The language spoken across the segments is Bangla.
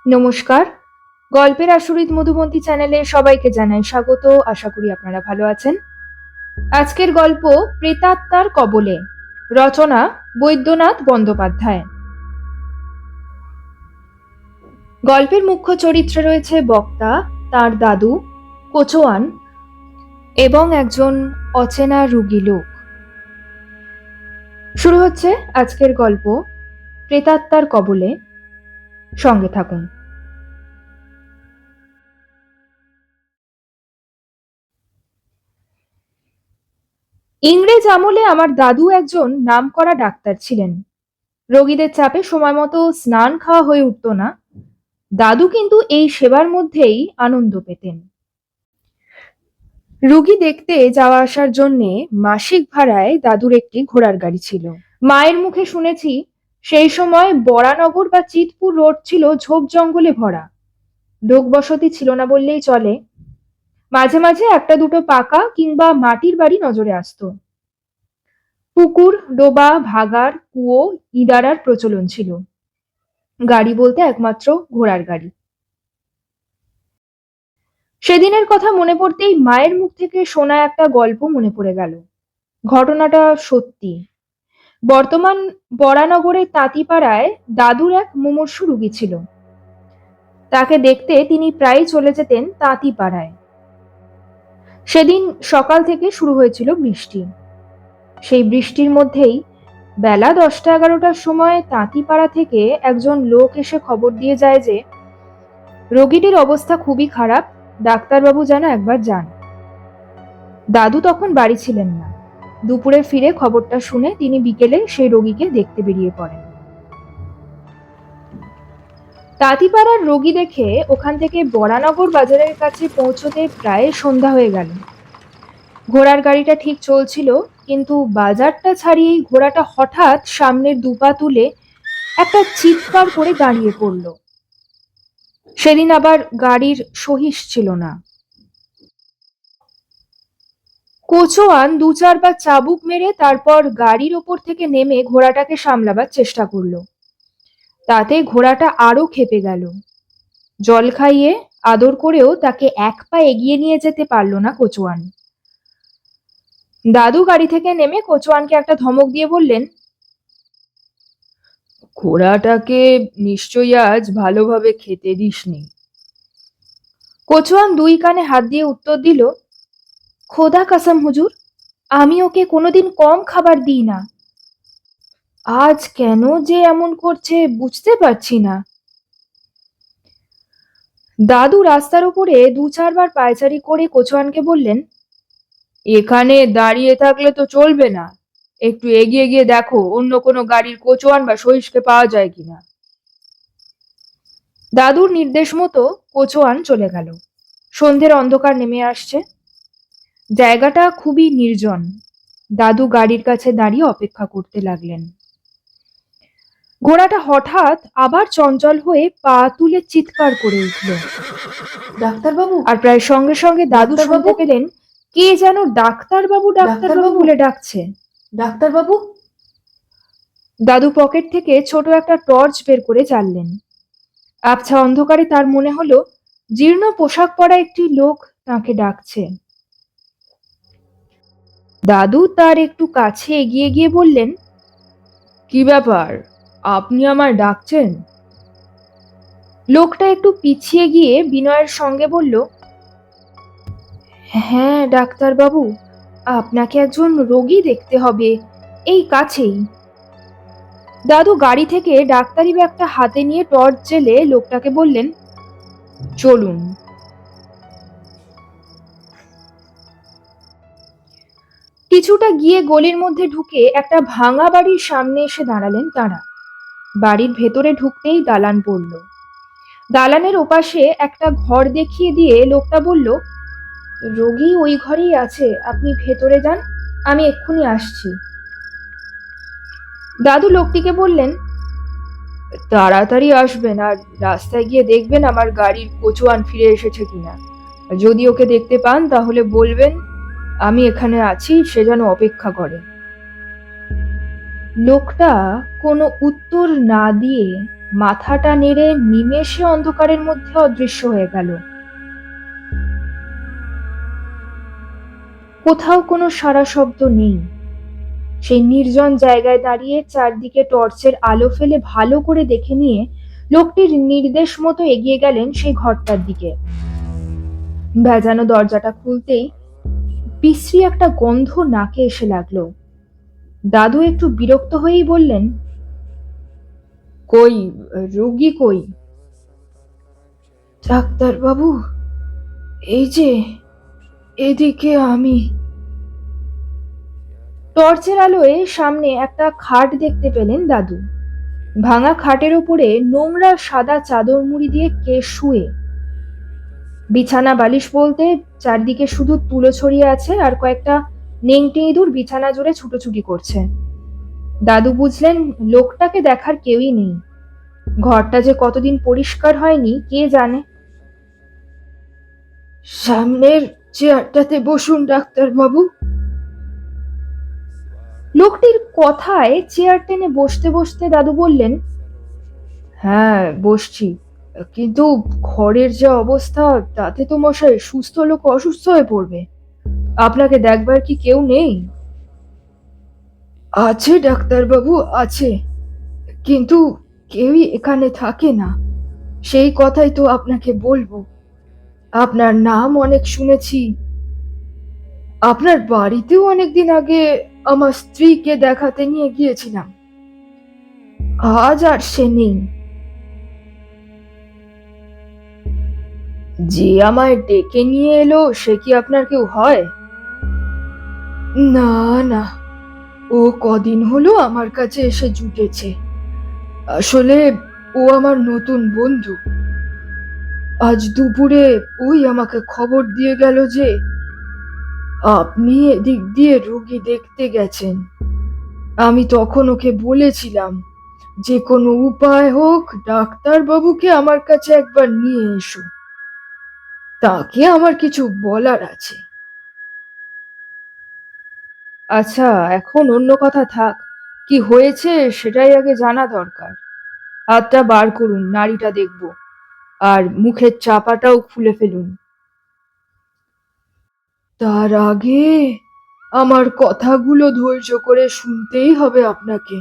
নমস্কার। গল্পের আসরিত মধুমন্তী চ্যানেলে সবাইকে জানাই স্বাগত। আশা করি আপনারা ভালো আছেন। আজকের গল্প প্রেতাত্মার কবলে, রচনা বৈদ্যনাথ বন্দ্যোপাধ্যায়। গল্পের মুখ্য চরিত্রে রয়েছে বক্তা, তার দাদু, কোচোয়ান এবং একজন অচেনা রুগী লোক। শুরু হচ্ছে আজকের গল্প প্রেতাত্মার কবলে। সঙ্গে থাকুন। ইংরেজ আমলে আমার দাদু একজন নামকরা ডাক্তার ছিলেন। রোগীদের চাপে সময় মতো স্নান খাওয়া হয়ে উঠত না। দাদু কিন্তু এই সেবার মধ্যেই আনন্দ পেতেন। রুগী দেখতে যাওয়া আসার জন্যে মাসিক ভাড়ায় দাদুর একটি ঘোড়ার গাড়ি ছিল। মায়ের মুখে শুনেছি সেই সময় বরানগর বা চিতপুর রোড ছিল ঝোপ জঙ্গলে ভরা। লোক বসতি ছিল না বললেই চলে। মাঝে মাঝে একটা দুটো পাকা কিংবা মাটির বাড়ি নজরে আসতো। পুকুর, ডোবা, ভাগাড়, কুয়ো, ইদারার প্রচলন ছিল। গাড়ি বলতে একমাত্র ঘোড়ার গাড়ি। সেদিনের কথা মনে পড়তেই মায়ের মুখ থেকে শোনা একটা গল্প মনে পড়ে গেল। ঘটনাটা সত্যি। বর্তমান বরানগরের তাঁতিপাড়ায় দাদুর এক মুমূর্ষু রুগী ছিল। তাকে দেখতে তিনি প্রায় চলে যেতেন তাঁতিপাড়ায়। সেদিন সকাল থেকে শুরু হয়েছিল বৃষ্টি। সেই বৃষ্টির মধ্যেই বেলা 10টা-11টার সময় তাঁতিপাড়া থেকে একজন লোক এসে খবর দিয়ে যায় যে রোগীটির অবস্থা খুবই খারাপ, ডাক্তারবাবু যেন একবার যান। দাদু তখন বাড়ি ছিলেন না। দুপুরে ফিরে খবরটা শুনে তিনি বিকেলে সেই রোগীকে দেখতে বেরিয়ে পড়েন। তাঁতিপাড়ার রোগী দেখে ওখান থেকে বরানগর বাজারের কাছে পৌঁছতে প্রায় সন্ধ্যা হয়ে গেল। ঘোড়ার গাড়িটা ঠিক চলছিল, কিন্তু বাজারটা ছাড়িয়েই ঘোড়াটা হঠাৎ সামনের দুপা তুলে একটা চিৎকার করে দাঁড়িয়ে পড়ল। সেদিন আবার গাড়ির সহিস ছিল না। কোচোয়ান 2-4 বার চাবুক মেরে তারপর গাড়ির ওপর থেকে নেমে ঘোড়াটাকে সামলাবার চেষ্টা করলো। তাতে ঘোড়াটা আরো ক্ষেপে গেল। জল খাইয়ে আদর করেও তাকে এক পা এগিয়ে নিয়ে যেতে পারল না কোচোয়ান। দাদু গাড়ি থেকে নেমে কোচোয়ানকে একটা ধমক দিয়ে বললেন, ঘোড়াটাকে নিশ্চয়ই আজ ভালোভাবে খেতে দিসনি। কোচোয়ান 2 কানে হাত দিয়ে উত্তর দিল, খোদা কাসম হুজুর, আমি ওকে কোনোদিন কম খাবার দিই না। আজ কেন যে এমন করছে বুঝতে পারছি না। দাদু রাস্তার উপরে 2-4 বার পায়চারি করে কোচোয়ানকে বললেন, এখানে দাঁড়িয়ে থাকলে তো চলবে না, একটু এগিয়ে গিয়ে দেখো অন্য কোনো গাড়ির কোচোয়ান বা সহিসকে পাওয়া যায় কিনা। দাদুর নির্দেশ মতো কোচোয়ান চলে গেল। সন্ধ্যের অন্ধকার নেমে আসছে। জায়গাটা খুবই নির্জন। দাদু গাড়ির কাছে দাঁড়িয়ে অপেক্ষা করতে লাগলেন। ঘোড়াটা হঠাৎ আবার চঞ্চল হয়ে পা তুলে চিৎকার করে উঠল, ডাক্তারবাবু। আর প্রায় সঙ্গে সঙ্গে দাদু শুনতে পেলেন কে যেন ডাক্তারবাবু ডাক্তারবাবু বলে ডাকছে। ডাক্তারবাবু। দাদু পকেট থেকে ছোট একটা টর্চ বের করে জ্বাললেন। আবছা অন্ধকারে তার মনে হলো জীর্ণ পোশাক পরা একটি লোক তাকে ডাকছে। দাদু তার একটু কাছে এগিয়ে গিয়ে বললেন, কি ব্যাপার, আপনি আমায় ডাকছেন? লোকটা একটু পিছিয়ে গিয়ে বিনয়ের সঙ্গে বলল, হ্যাঁ ডাক্তারবাবু, আপনাকে একজন রোগী দেখতে হবে, এই কাছেই। দাদু গাড়ি থেকে ডাক্তারি ব্যাগটা হাতে নিয়ে টর্চ জেলে লোকটাকে বললেন, চলুন। কিছুটা গিয়ে গলির মধ্যে ঢুকে একটা ভাঙা বাড়ির সামনে এসে দাঁড়ালেন তাঁরা। বাড়ির ভেতরে ঢুকতেই দালান পড়ল। দালানের ওপাশে একটা ঘর দেখিয়ে দিয়ে লোকটা বলল, রোগী ওই ঘরেই আছে, আপনি ভেতরে যান, আমি এক্ষুনি আসছি। দাদু লোকটিকে বললেন, তাড়াতাড়ি আসবেন, আর রাস্তায় গিয়ে দেখবেন আমার গাড়ির কোচোয়ান ফিরে এসেছে কিনা। যদি ওকে দেখতে পান তাহলে বলবেন আমি এখানে আছি, সে যেন অপেক্ষা করে। লোকটা কোনো উত্তর না দিয়ে মাথাটা নেড়ে নিমেষে অন্ধকারের মধ্যে অদৃশ্য হয়ে গেল। কোথাও কোনো সাড়া শব্দ নেই। সেই নির্জন জায়গায় দাঁড়িয়ে চারদিকে টর্চের আলো ফেলে ভালো করে দেখে নিয়ে লোকটির নির্দেশ মতো এগিয়ে গেলেন সেই ঘরটার দিকে। ভেজানো দরজাটা খুলতেই বিশ্রী একটা গন্ধ নাকে এসে লাগলো। দাদু একটু বিরক্ত হয়েই বললেন, কই, রোগী কই? ডাক্তার বাবু, এই যে এদিকে আমি। টর্চের আলোয় সামনে একটা খাট দেখতে পেলেন দাদু। ভাঙা খাটের উপরে নোংরা সাদা চাদর মুড়ি দিয়ে কে শুয়ে। বিছানা বালিশ বলতে চারদিকে শুধু তুলো ছড়িয়ে আছে, আর কয়েকটা নেংটে ইঁদুর বিছানা জুড়ে ছুটোছুটি করছে। দাদু বুঝলেন লোকটাকে দেখার কেউই নেই। ঘরটা যে কতদিন পরিষ্কার হয়নি কে জানে। সামনের চেয়ারটাতে বসুন ডাক্তার বাবু। লোকটির কথায় চেয়ার টেনে বসতে বসতে দাদু বললেন, হ্যাঁ বসছি, কিন্তু ঘরের যা অবস্থা তাতে তো মশাই সুস্থ লোক অসুস্থ হয়ে পড়বে। আপনাকে দেখবার কি কেউ নেই? আছে ডাক্তার বাবু, আছে, কিন্তু কেউই এখানে থাকে না। সেই কথাই তো আপনাকে বলবো। আপনার নাম অনেক শুনেছি। আপনার বাড়িতেও অনেকদিন আগে আমার স্ত্রীকে দেখাতে নিয়ে গিয়েছিলাম। আজ আর সে নেই। যে আমায় ডেকে নিয়ে এলো সে কি আপনার কেউ হয়? না না, ও কদিন হলো আমার কাছে এসে জুটেছে। আসলে ও আমার নতুন বন্ধু। আজ দুপুরে ওই আমাকে খবর দিয়ে গেল যে আপনি এদিক দিয়ে রোগী দেখতে গেছেন। আমি তখন ওকে বলেছিলাম যে কোনো উপায় হোক ডাক্তার বাবুকে আমার কাছে একবার নিয়ে এসো, তাকে আমার কিছু বলার আছে। আচ্ছা, এখন অন্য কথা থাক, কি হয়েছে সেটাই আগে জানা দরকার। হাতটা বার করুন, নাড়িটা দেখব, আর মুখের চাপাটাও খুলে ফেলুন। তার আগে আমার কথাগুলো ধৈর্য করে শুনতেই হবে আপনাকে।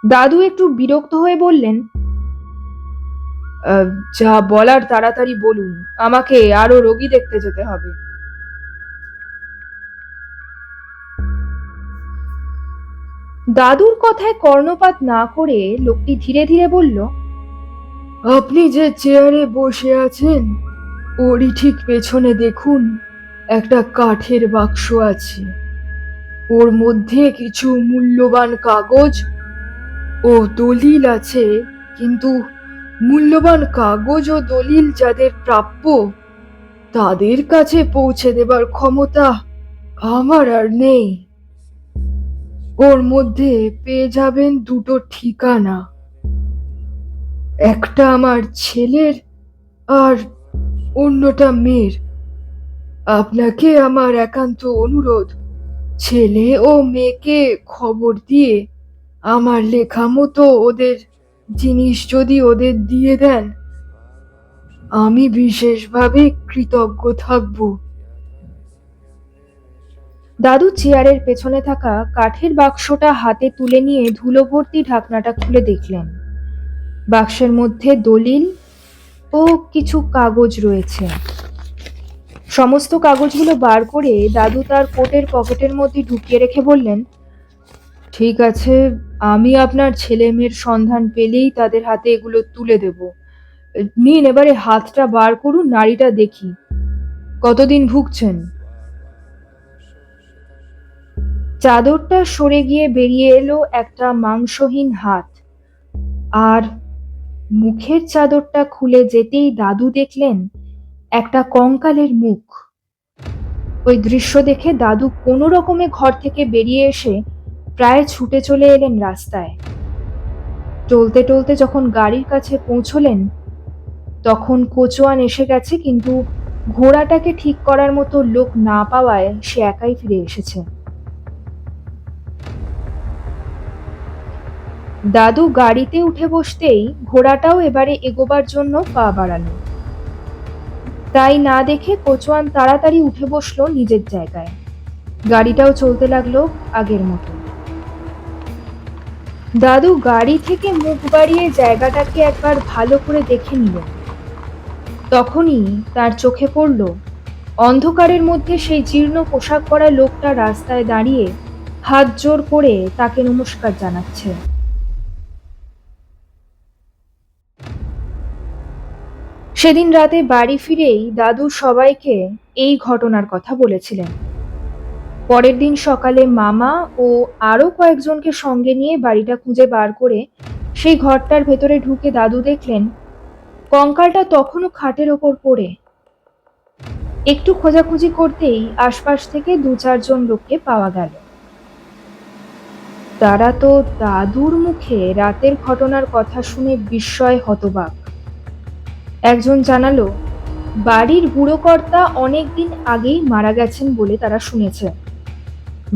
দাদু একটু বিরক্ত হয়ে বললেন, যা বলার তাড়াতাড়ি বলুন, আমাকে আরো রোগী দেখতে যেতে হবে। দাদুর কথায় কর্ণপাত না করে লোকটি ধীরে ধীরে বলল, আপনি যে চেয়ারে বসে আছেন ওরই ঠিক পেছনে দেখুন একটা কাঠের বাক্স আছে। ওর মধ্যে কিছু মূল্যবান কাগজ ও দলিল আছে, কিন্তু মূল্যবান কাগজ ও দলিল যাদের প্রাপ্য তাদের কাছে পৌঁছে দেবার ক্ষমতা আমার আর নেই। ওর মধ্যে পেয়ে যাবেন দুটো ঠিকানা, একটা আমার ছেলের আর অন্যটা মেয়ের। আপনাকে আমার একান্ত অনুরোধ, ছেলে ও মেয়েকে খবর দিয়ে আমার লেখা মতো ওদের জিনিস যদি ওদের দিয়ে দেন আমি বিশেষভাবে কৃতজ্ঞ থাকব। দাদু চেয়ারের পেছনে থাকা কাঠের বাক্সটা হাতে তুলে নিয়ে ধুলো ভর্তি ঢাকনাটা খুলে দেখলেন। বাক্সের মধ্যে দলিল ও কিছু কাগজ রয়েছে। সমস্ত কাগজগুলো বার করে দাদু তার কোটের পকেটের মধ্যে ঢুকিয়ে রেখে বললেন, ঠিক আছে, আমি আপনার ছেলে মেয়ের সন্ধান পেলেই তাদের হাতে এগুলো তুলে দেব। নিন, এবারে হাতটা বার করুন, নাড়িটা দেখি। কতদিন ভুগছেন? চাদরটা সরে গিয়ে বেরিয়ে এলো একটা মাংসহীন হাত, আর মুখের চাদরটা খুলে যেতেই দাদু দেখলেন একটা কঙ্কালের মুখ। ওই দৃশ্য দেখে দাদু কোনো রকমে ঘর থেকে বেরিয়ে এসে প্রায় ছুটে চলে এলেন রাস্তায়। টলতে টলতে যখন গাড়ির কাছে পৌঁছলেন তখন কোচওয়ান এসে গেছে, কিন্তু ঘোড়াটাকে ঠিক করার মতো লোক না পাওয়ায় সে একাই ফিরে এসেছে। দাদু গাড়িতে উঠে বসতেই ঘোড়াটাও এবারে এগোবার জন্য পা বাড়ালো। তাই না দেখে কোচওয়ান তাড়াতাড়ি উঠে বসলো নিজের জায়গায়। গাড়িটাও চলতে লাগলো আগের মতো। দাদু গাড়ি থেকে মুখ বাড়িয়ে জায়গাটাকে একবার ভালো করে দেখে নিল। তখনই তার চোখে পড়ল অন্ধকারের মধ্যে সেই জীর্ণ পোশাক পরা লোকটা রাস্তায় দাঁড়িয়ে হাত জোড় করে তাকে নমস্কার জানাচ্ছে। সেদিন রাতে বাড়ি ফিরেই দাদু সবাইকে এই ঘটনার কথা বলেছিলেন। পরের দিন সকালে মামা ও আরো কয়েকজনকে সঙ্গে নিয়ে বাড়িটা খুঁজে বার করে সেই ঘরটার ভেতরে ঢুকে দাদু দেখলেন কঙ্কালটা তখনও খাটের ওপর পড়ে। একটু খোঁজাখুঁজি করতেই আশপাশ থেকে 2-4 জন লোককে পাওয়া গেল। তারা তো দাদুর মুখে রাতের ঘটনার কথা শুনে বিস্ময় হতবাক। একজন জানালো বাড়ির বুড়ো কর্তা অনেকদিন আগেই মারা গেছেন বলে তারা শুনেছে।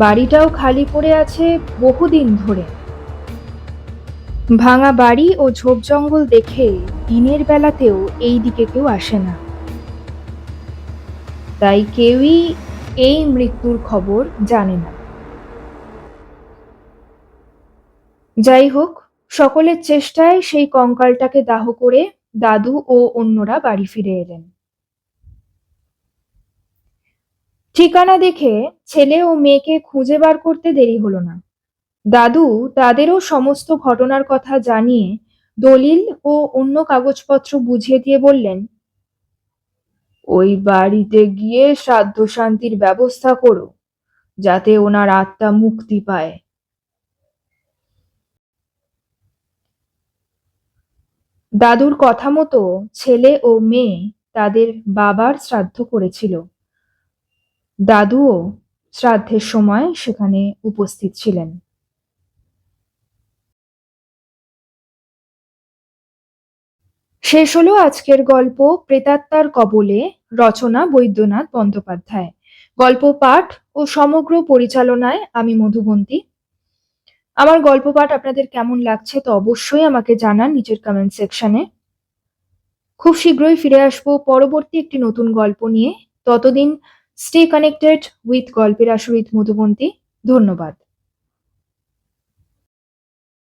বাড়িটাও খালি পড়ে আছে বহুদিন ধরে। ভাঙা বাড়ি ও ঝোপ জঙ্গল দেখে দিনের বেলাতেও এই দিকে কেউ আসে না, তাই কেউই এই মৃত্যুর খবর জানে না। যাই হোক, সকলের চেষ্টায় সেই কঙ্কালটাকে দাহ করে দাদু ও অন্যরা বাড়ি ফিরে এলেন। ঠিকানা দেখে ছেলে ও মেয়েকে খুঁজে বার করতে দেরি হলো না। দাদু তাদেরও সমস্ত ঘটনার কথা জানিয়ে দলিল ও অন্য কাগজপত্র বুঝিয়ে দিয়ে বললেন, ওই বাড়িতে গিয়ে শ্রাদ্ধ শান্তির ব্যবস্থা করো, যাতে ওনার আত্মা মুক্তি পায়। দাদুর কথা মতো ছেলে ও মেয়ে তাদের বাবার শ্রাদ্ধ করেছিল। দাদুও শ্রাদ্ধের সময় সেখানে উপস্থিত ছিলেন। শেষ হলো আজকের গল্প প্রেতাত্মার কবলে, রচনা বৈদ্যনাথ বন্দ্যোপাধ্যায়। গল্প পাঠ ও সমগ্র পরিচালনায় আমি মধুবন্তী। আমার গল্প পাঠ আপনাদের কেমন লাগছে তো অবশ্যই আমাকে জানান নিচের কমেন্ট সেকশনে। খুব শীঘ্রই ফিরে আসবো পরবর্তী একটি নতুন গল্প নিয়ে। ততদিন স্টে কানেক্টেড উইথ গল্পের আসর উইথ মধুবন্তী। ধন্যবাদ।